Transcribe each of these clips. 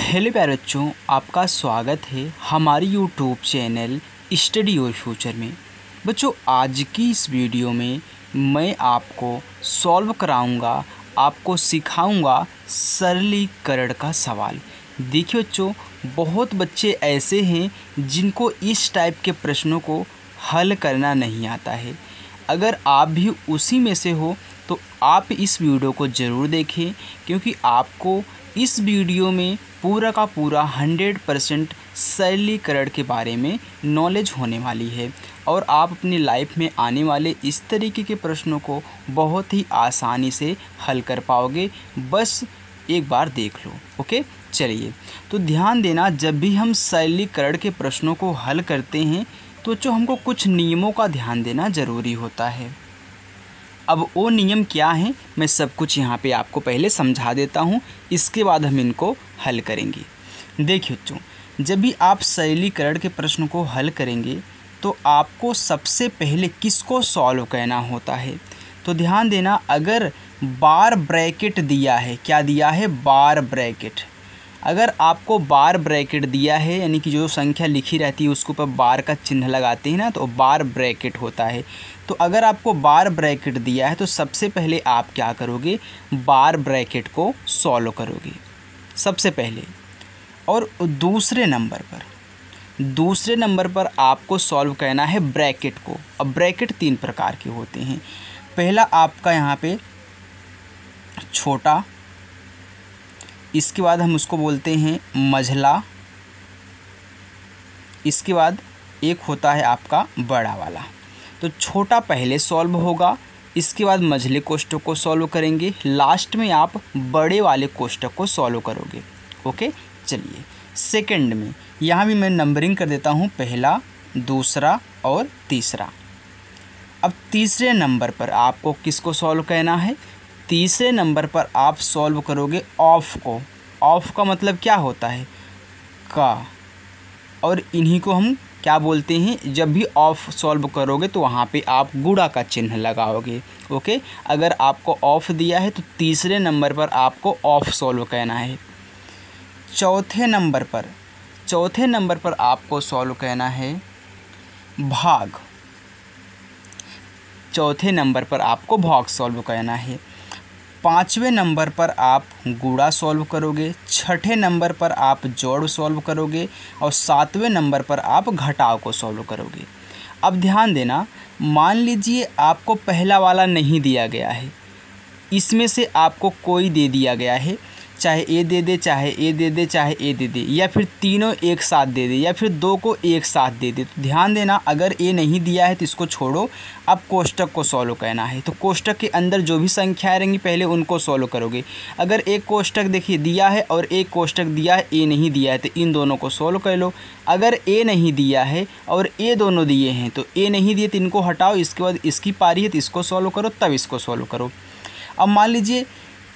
Hello प्यारे बच्चों, आपका स्वागत है हमारी YouTube channel study your future में। बच्चों, आज की इस वीडियो में मैं आपको सॉल्व कराऊंगा, आपको सिखाऊंगा सरलीकरण का सवाल। देखिए बच्चों, बहुत बच्चे ऐसे हैं जिनको इस टाइप के प्रश्नों को हल करना नहीं आता है। अगर आप भी उसी में से हो तो आप इस वीडियो को ज़रूर देखें, क्योंकि आपको इस वीडियो में पूरा का पूरा 100% सरलीकरण के बारे में नॉलेज होने वाली है और आप अपनी लाइफ में आने वाले इस तरीके के प्रश्नों को बहुत ही आसानी से हल कर पाओगे। बस एक बार देख लो। ओके, चलिए तो ध्यान देना, जब भी हम सरलीकरण के प्रश्नों को हल करते हैं तो जो हमको कुछ नियमों का ध्यान देना ज़रूरी होता है। अब वो नियम क्या हैं, मैं सब कुछ यहाँ पे आपको पहले समझा देता हूँ, इसके बाद हम इनको हल करेंगे। देखिए बच्चों, जब भी आप सरलीकरण के प्रश्न को हल करेंगे तो आपको सबसे पहले किसको सॉल्व करना होता है। तो ध्यान देना, अगर बार ब्रैकेट दिया है, क्या दिया है, बार ब्रैकेट। अगर आपको बार ब्रैकेट दिया है, यानी कि जो संख्या लिखी रहती है उसके ऊपर बार का चिन्ह लगाते हैं ना, तो बार ब्रैकेट होता है। तो अगर आपको बार ब्रैकेट दिया है तो सबसे पहले आप क्या करोगे, बार ब्रैकेट को सॉल्व करोगे सबसे पहले। और दूसरे नंबर पर आपको सॉल्व करना है ब्रैकेट को। अब ब्रैकेट 3 प्रकार के होते हैं। पहला आपका यहाँ पे छोटा, इसके बाद हम उसको बोलते हैं मझला, इसके बाद एक होता है आपका बड़ा वाला। तो छोटा पहले सॉल्व होगा, इसके बाद मझले कोष्ठक को सॉल्व करेंगे, लास्ट में आप बड़े वाले कोष्ठक को सॉल्व करोगे। ओके, चलिए सेकंड में यहाँ भी मैं नंबरिंग कर देता हूँ, पहला, दूसरा और तीसरा। अब तीसरे नंबर पर आपको किसको सॉल्व करना है, तीसरे नंबर पर आप सॉल्व करोगे ऑफ को। ऑफ का मतलब क्या होता है, का, और इन्हीं को हम क्या बोलते हैं, जब भी ऑफ सॉल्व करोगे तो वहाँ पे आप गुणा का चिन्ह लगाओगे। ओके, अगर आपको ऑफ दिया है तो तीसरे नंबर पर आपको ऑफ सॉल्व करना है। चौथे नंबर पर आपको सॉल्व करना है भाग। चौथे नंबर पर आपको भाग सॉल्व करना है। पाँचवें नंबर पर आप गुणा सॉल्व करोगे, छठे नंबर पर आप जोड़ सॉल्व करोगे और सातवें नंबर पर आप घटाव को सॉल्व करोगे। अब ध्यान देना, मान लीजिए आपको पहला वाला नहीं दिया गया है, इसमें से आपको कोई दे दिया गया है, चाहे ए दे दे, चाहे ए दे दे, चाहे ए दे दे, या फिर तीनों एक साथ दे दे, या फिर दो को एक साथ दे दे। तो ध्यान देना, अगर ए नहीं दिया है तो इसको छोड़ो, अब कोष्ठक को सॉल्व करना है। तो कोष्ठक के अंदर जो भी संख्याएं रहेंगी पहले उनको सॉल्व करोगे। अगर एक कोष्ठक देखिए दिया है और एक कोष्ठक दिया है, ए नहीं दिया है, तो इन दोनों को सॉल्व कर लो। अगर ए नहीं दिया है और ए दोनों दिए हैं तो ए नहीं दिए तो इनको हटाओ, इसके बाद इसकी पारी है तो इसको सॉल्व करो, तब इसको सॉल्व करो। अब मान लीजिए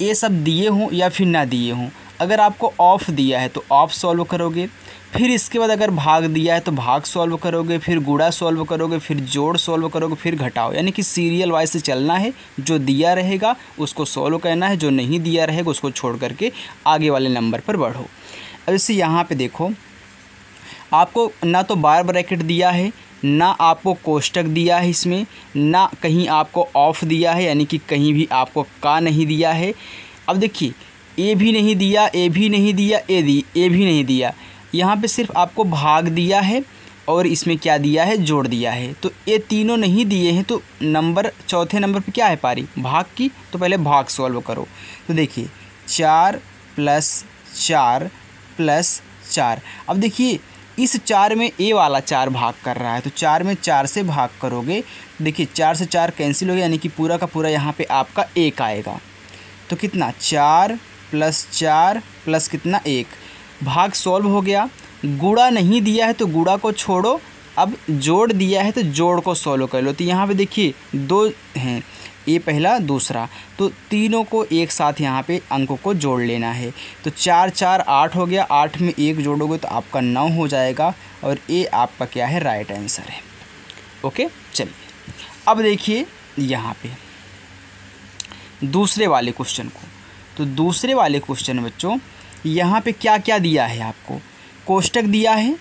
ये सब दिए हों या फिर ना दिए हों, अगर आपको ऑफ दिया है तो ऑफ सॉल्व करोगे, फिर इसके बाद अगर भाग दिया है तो भाग सॉल्व करोगे, फिर गुणा सॉल्व करोगे, फिर जोड़ सॉल्व करोगे, फिर घटाओ, यानी कि सीरियल वाइज से चलना है। जो दिया रहेगा उसको सॉल्व करना है, जो नहीं दिया रहेगा उसको छोड़ करके आगे वाले नंबर पर बढ़ो। अब इसे यहाँ पे देखो, आपको ना तो बार ब्रैकेट दिया है, ना आपको कोष्ठक दिया है, इसमें ना कहीं आपको ऑफ दिया है, यानी कि कहीं भी आपको का नहीं दिया है। अब देखिए, ए भी नहीं दिया, ए भी नहीं दिया, ए भी नहीं दिया, यहाँ पे सिर्फ आपको भाग दिया है और इसमें क्या दिया है, जोड़ दिया है। तो ये तीनों नहीं दिए हैं, तो चौथे नंबर पे क्या है पारी, भाग की। तो पहले भाग सॉल्व करो। तो देखिए 4 + 4 + 4। अब देखिए इस 4 में ए वाला 4 भाग कर रहा है, तो 4 में 4 से भाग करोगे, देखिए 4 से 4 कैंसिल हो गया, यानी कि पूरा का पूरा यहाँ पे आपका 1 आएगा। तो कितना, 4 + 4 + कितना, 1। भाग सॉल्व हो गया। गुणा नहीं दिया है तो गुणा को छोड़ो, अब जोड़ दिया है तो जोड़ को सॉल्व कर लो। तो यहाँ पे देखिए 2 हैं, ए पहला, दूसरा, तो तीनों को एक साथ यहाँ पे अंकों को जोड़ लेना है। तो 4 4 8 हो गया, 8 में 1 जोड़ोगे तो आपका 9 हो जाएगा और ए आपका क्या है, राइट आंसर है। ओके, चलिए अब देखिए यहाँ पे दूसरे वाले क्वेश्चन को। तो दूसरे वाले क्वेश्चन बच्चों यहाँ पे क्या क्या दिया है आपको, कोष्टक दिया है,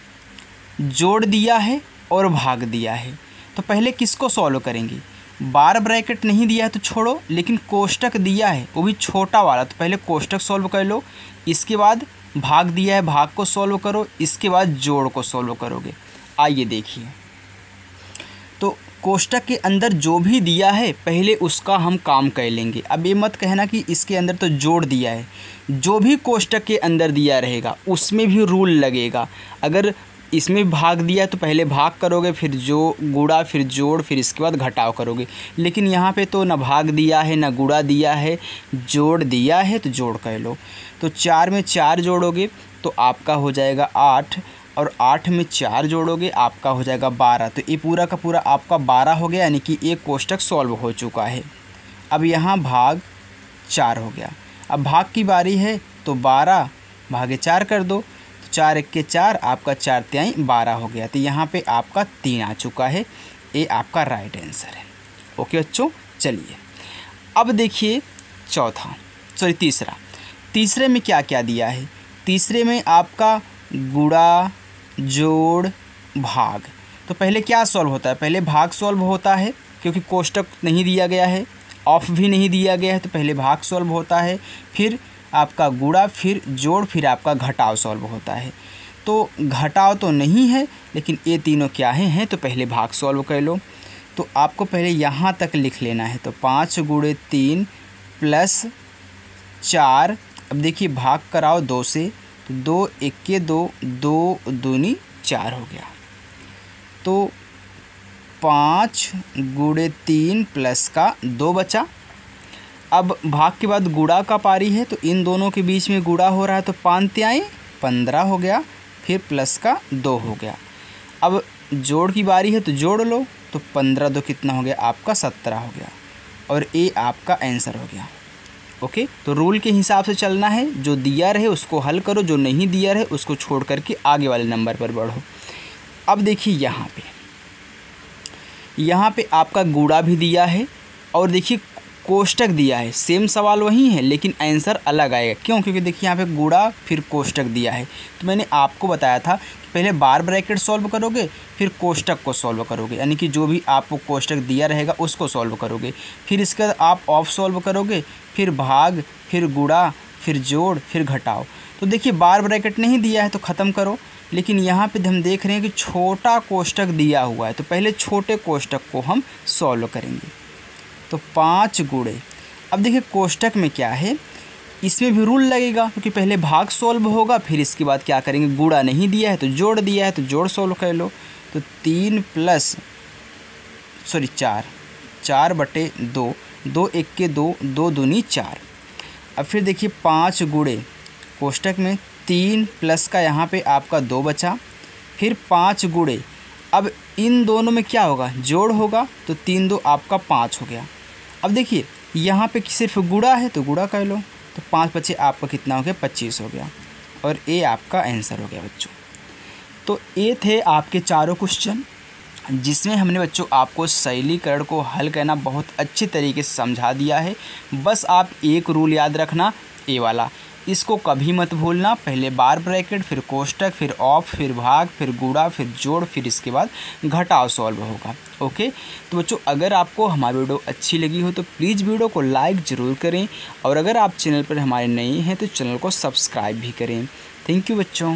जोड़ दिया है और भाग दिया है। तो पहले किसको सॉल्व करेंगे, बार ब्रैकेट नहीं दिया है तो छोड़ो, लेकिन कोष्टक दिया है वो भी छोटा वाला, तो पहले कोष्टक सॉल्व कर लो, इसके बाद भाग दिया है भाग को सॉल्व करो, इसके बाद जोड़ को सॉल्व करोगे। आइए देखिए, तो कोष्टक के अंदर जो भी दिया है पहले उसका हम काम कर लेंगे। अब ये मत कहना कि इसके अंदर तो जोड़ दिया है, जो भी कोष्टक के अंदर दिया रहेगा उसमें भी रूल लगेगा। अगर इसमें भाग दिया है तो पहले भाग करोगे, फिर जो गुणा, फिर जोड़, फिर इसके बाद घटाव करोगे। लेकिन यहाँ पे तो ना भाग दिया है ना गुणा दिया है, जोड़ दिया है तो जोड़ कर लो। तो 4 में 4 जोड़ोगे तो आपका हो जाएगा 8, और 8 में 4 जोड़ोगे आपका हो जाएगा 12। तो ये पूरा का पूरा आपका 12 हो गया, यानी कि एक कोष्टक सॉल्व हो चुका है। अब यहाँ भाग 4 हो गया। अब भाग की बारी है तो 12 भागे 4 कर दो, तो 4 1 के 4, आपका 4 तिहाई 12 हो गया। तो यहाँ पे आपका 3 आ चुका है, ये आपका राइट आंसर है। ओके बच्चों, चलिए अब देखिए तीसरे में क्या क्या दिया है। तीसरे में आपका गुणा, जोड़, भाग। तो पहले क्या सॉल्व होता है, पहले भाग सॉल्व होता है, क्योंकि कोष्टक नहीं दिया गया है, ऑफ भी नहीं दिया गया है, तो पहले भाग सॉल्व होता है, फिर आपका गुणा, फिर जोड़, फिर आपका घटाव सॉल्व होता है। तो घटाव तो नहीं है, लेकिन ये तीनों क्या हैं तो पहले भाग सॉल्व कर लो। तो आपको पहले यहाँ तक लिख लेना है। तो 5 × 3 + 4, अब देखिए भाग कराओ 2 से, तो 2 1 के 2, 2 दूनी 4 हो गया। तो 5 × 3 प्लस का 2 बचा। अब भाग के बाद गुणा का पारी है, तो इन दोनों के बीच में गुणा हो रहा है, तो 5 तिहाई 15 हो गया, फिर प्लस का 2 हो गया। अब जोड़ की बारी है तो जोड़ लो, तो 15 2 कितना हो गया आपका 17 हो गया, और ये आपका आंसर हो गया। ओके, तो रूल के हिसाब से चलना है, जो दिया रहे उसको हल करो, जो नहीं दिया रहे उसको छोड़ करके आगे वाले नंबर पर बढ़ो। अब देखिए यहाँ पे आपका गुणा भी दिया है, और देखिए कोष्टक दिया है। सेम सवाल वही है, लेकिन आंसर अलग आएगा। क्यों? क्योंकि देखिए यहाँ पे गुणा फिर कोष्टक दिया है। तो मैंने आपको बताया था कि पहले बार ब्रैकेट सॉल्व करोगे, फिर कोष्टक को सॉल्व करोगे, यानी कि जो भी आपको कोष्टक दिया रहेगा उसको सॉल्व करोगे, फिर इसके बाद आप ऑफ सॉल्व करोगे, फिर भाग, फिर गुणा, फिर जोड़, फिर घटाओ। तो देखिए बार ब्रैकेट नहीं दिया है तो ख़त्म करो, लेकिन यहाँ पे हम देख रहे हैं कि छोटा कोष्टक दिया हुआ है, तो पहले छोटे कोष्टक को हम सॉल्व करेंगे। तो 5 गुणे, अब देखिए कोष्टक में क्या है, इसमें भी रूल लगेगा, क्योंकि पहले भाग सॉल्व होगा, फिर इसके बाद क्या करेंगे, गुणा नहीं दिया है तो जोड़ दिया है, तो जोड़ सॉल्व कर लो। तो 3 + 4, 4/2, 2 1 के 2, 2 दूनी 4। अब फिर देखिए 5 गुणे, कोष्टक में 3 प्लस का यहाँ पे आपका 2 बचा, फिर 5 गुणे, अब इन दोनों में क्या होगा, जोड़ होगा, तो 3 2 आपका 5 हो गया। अब देखिए यहाँ पे सिर्फ गुणा है तो गुणा कर लो, तो 5 बचे आपका कितना हो गया, 25 हो गया, और ये आपका आंसर हो गया बच्चों। तो ये थे आपके चारों क्वेश्चन, जिसमें हमने बच्चों आपको सरलीकरण को हल करना बहुत अच्छे तरीके से समझा दिया है। बस आप एक रूल याद रखना, ये वाला, इसको कभी मत भूलना। पहले बार ब्रैकेट, फिर कोष्टक, फिर ऑफ, फिर भाग, फिर गुणा, फिर जोड़, फिर इसके बाद घटाव सॉल्व होगा। ओके, तो बच्चों अगर आपको हमारी वीडियो अच्छी लगी हो तो प्लीज़ वीडियो को लाइक ज़रूर करें, और अगर आप चैनल पर हमारे नए हैं तो चैनल को सब्सक्राइब भी करें। थैंक यू बच्चों।